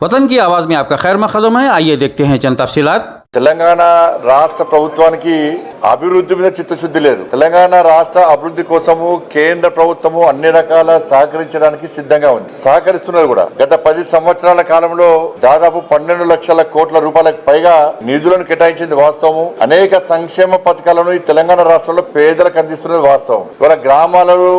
वतन की आवाज में आपका खैर मकदम है। आइए देखते हैं चंद तफसीलात। తెలంగాణ రాష్ట్ర ప్రభుత్వానికి అభివృద్ధి మీద చిత్తశుద్ధి లేదు. తెలంగాణ రాష్ట్ర అభివృద్ధి కోసము కేంద్ర ప్రభుత్వము అన్ని రకాల సహకరించడానికి సిద్ధంగా ఉంది, సహకరిస్తున్నది కూడా. గత 10 సంవత్సరాల కాలంలో దాదాపు 12 లక్షల కోట్ల రూపాయలకు పైగా నిధులను కేటాయించింది వాస్తవము. అనేక సంక్షేమ పథకాలను ఈ తెలంగాణ రాష్ట్రంలో పేదలకు అందిస్తున్నది వాస్తవం. ఇవాళ గ్రామాలలో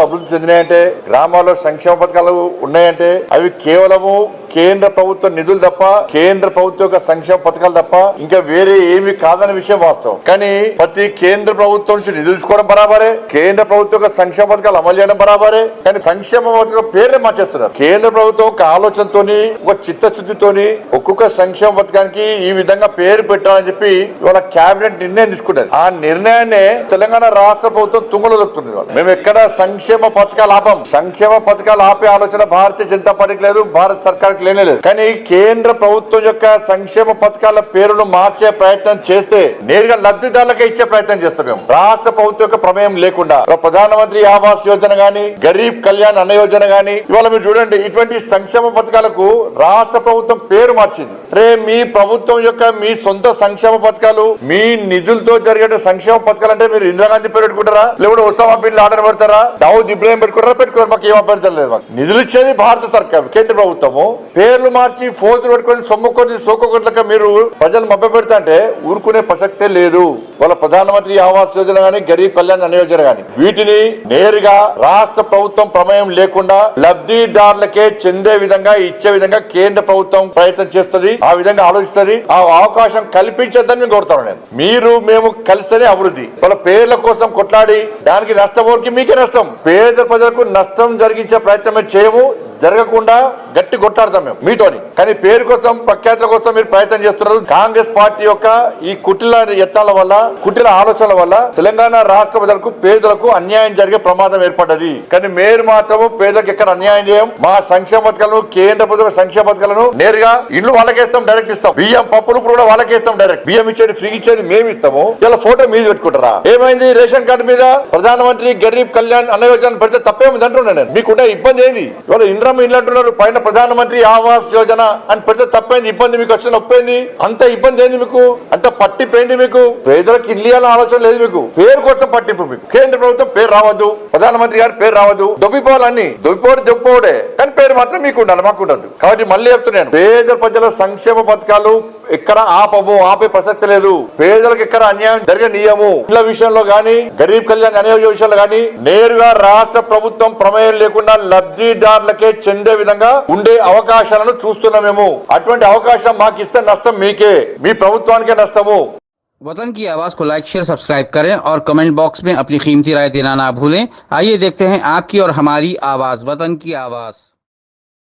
అభివృద్ధి చెందినాయంటే, గ్రామాల్లో సంక్షేమ పథకాలు ఉన్నాయంటే అవి కేవలము కేంద్ర ప్రభుత్వ నిధులు తప్ప, కేంద్ర ప్రభుత్వ యొక్క సంక్షేమ పథకాలు తప్ప ఇంకా వేరే ఏమి కాదన్న విషయం వాస్తవం. కానీ ప్రతి కేంద్ర ప్రభుత్వం నుంచి నిధులు తీసుకోవడం బరాబరే, కేంద్ర ప్రభుత్వ యొక్క సంక్షేమ పథకాలు అమలు చేయడం బరాబరే. కానీ సంక్షేమ పథకం పేర్లే మార్చేస్తున్నారు. కేంద్ర ప్రభుత్వం ఒక ఆలోచనతోని, ఒక చిత్తశుద్ధితోని ఒక్కొక్క సంక్షేమ పథకానికి ఈ విధంగా పేరు పెట్టాలని చెప్పి ఇవాళ కేబినెట్ నిర్ణయం తీసుకున్నది. ఆ నిర్ణయాన్ని తెలంగాణ రాష్ట్ర ప్రభుత్వం తుంగలో దొక్కుతుంది. మేము ఎక్కడ సంక్షేమ పథకాలు ఆపం. సంక్షేమ పథకాలు ఆపే ఆలోచన భారతీయ జనతా పార్టీకి లేదు, భారత సర్కార్కి లేదు. కానీ కేంద్ర ప్రభుత్వం యొక్క సంక్షేమ పథకాల పేరును మార్చే ప్రయత్నం చేస్తే నేరుగా లబ్ధిదారులకే ఇచ్చే ప్రయత్నం చేస్తాం. మేము రాష్ట్ర ప్రభుత్వం యొక్క ప్రమేయం లేకుండా ప్రధానమంత్రి ఆవాస్ యోజన గాని, గరీబ్ కళ్యాణ్ అన్న యోజన గాని, ఇవాళ మీరు చూడండి, ఇటువంటి సంక్షేమ పథకాలకు రాష్ట్ర ప్రభుత్వం పేరు మార్చింది. మీ ప్రభుత్వం యొక్క మీ సొంత సంక్షేమ పథకాలు, మీ నిధులతో జరిగే సంక్షేమ పథకాలు అంటే మీరు ఇందిరాగాంధీ పేరు పెట్టుకుంటారా, లేకపోతే ఒసామా బిన్ లాడెన్ పెడతారా, దావుద్ ఇబ్రాహిం పెట్టుకుంటారా? పెట్టుకోరు. మాకు ఏం అభ్యర్థం లేదు. మాకు నిధులు ఇచ్చేది భారత సర్కార్, కేంద్ర ప్రభుత్వము. పేర్లు మార్చి ఫోజులు పెట్టుకొని సొమ్ముకొని సోకొట్లక మీరు ప్రజలు మభ్య పెడతా అంటే ఊరుకునే ప్రసక్తే లేదు. వాళ్ళ ప్రధానమంత్రి ఆవాస్ యోజన గాని, గరీబ్ కళ్యాణ్ అన్న యోజన గాని, వీటిని నేరుగా రాష్ట్ర ప్రభుత్వం ప్రమేయం లేకుండా లబ్ధిదారులకే చెందే విధంగా ఇచ్చే విధంగా కేంద్ర ప్రభుత్వం ప్రయత్నం చేస్తుంది. ఆ విధంగా ఆలోచిస్తుంది. ఆ అవకాశం కల్పించద్దని మేము కోరుతాను. నేను మీరు మేము కలిస్తేనే అభివృద్ధి. వాళ్ళ పేర్ల కోసం కొట్లాడి దానికి నష్టం ఊరికి మీకే నష్టం. పేద ప్రజలకు నష్టం జరిగించే ప్రయత్నమే చేయము, జరగకుండా గట్టి కొట్లాడతాం మేము మీతోని. కానీ పేరు కోసం, ప్రఖ్యాతుల కోసం మీరు ప్రయత్నం చేస్తున్నారు. కాంగ్రెస్ పార్టీ యొక్క ఈ కుటిల యత్నాల వల్ల, కుటిల ఆలోచనల వల్ల తెలంగాణ రాష్ట్ర ప్రజలకు, పేదలకు అన్యాయం జరిగే ప్రమాదం ఏర్పడ్డది. కానీ మీరు మాత్రము పేదలకు ఎక్కడ అన్యాయం చేయం. మా సంక్షేమ పథకాలను, కేంద్ర ప్రభుత్వ సంక్షేమ పథకాలను నేరుగా ఇల్లు వాళ్ళకేస్తాం, డైరెక్ట్ ఇస్తాం. బియ్యం, పప్పులు కూడా వాళ్ళకేస్తాం డైరెక్ట్. బియ్యం ఇచ్చేది, ఫ్రీ ఇచ్చేది మేము ఇస్తాము. ఇలా ఫోటో మీద పెట్టుకుంటారా? ఏమైంది? రేషన్ కార్డు మీద ప్రధానమంత్రి గరీబ్ కళ్యాణ్ అన్న యోజన పెడితే తప్పేమింది అంటున్నాను నేను. మీకుంటే ఇబ్బంది ఏంది? ఇవాళ ఇంద్రమ్మ ఇల్లు అంటున్నారు, పైన ప్రధానమంత్రి ఆవాస్ యోజన అని పెడితే తప్పైంది, ఇబ్బంది మీకు వచ్చిన నొప్పింది, అంత ఇబ్బంది ఏంది మీకు? అంత పట్టిపోయింది మీకు? పేదలకు ఇల్లు ఇవ్వాలని ఆలోచన లేదు మీకు. పేరు కోసం పట్టింపు మీకు. కేంద్ర ప్రభుత్వం పేరు రావద్దు, ప్రధానమంత్రి గారి పేరు రావద్దు, దొబ్బిపోవాలన్నీ దొబ్బిపోవడే. కానీ పేరు మాత్రం మీకు ఉండాలి, మాకు ఉండదు. కాబట్టి మళ్ళీ చెప్తున్నాను, పేద ప్రజల సంక్షేమ పథకాలు ఎక్కడ ఆపము, ఆపే ప్రసక్తి లేదు. పేదలకు ఎక్కడ అన్యాయం జరగనీయము. ఇళ్ల విషయంలో గానీ, గరీబ్ కళ్యాణ్ అనే విషయంలో గానీ నేరుగా రాష్ట్ర ప్రభుత్వం ప్రమేయం లేకుండా లబ్ధిదారులకే చెందే విధంగా ఉండే అవకాశాలను చూస్తున్నాం మేము. అటువంటి అవకాశం మాకు ఇస్తే నష్టం మీకే, మీ ప్రభుత్వానికే నష్టము. वतन की आवाज को लाइक, शेयर, सब्सक्राइब करें और कमेंट बॉक्स में अपनी कीमती राय देना ना भूलें। आइए देखते हैं आपकी और हमारी आवाज, वतन की आवाज।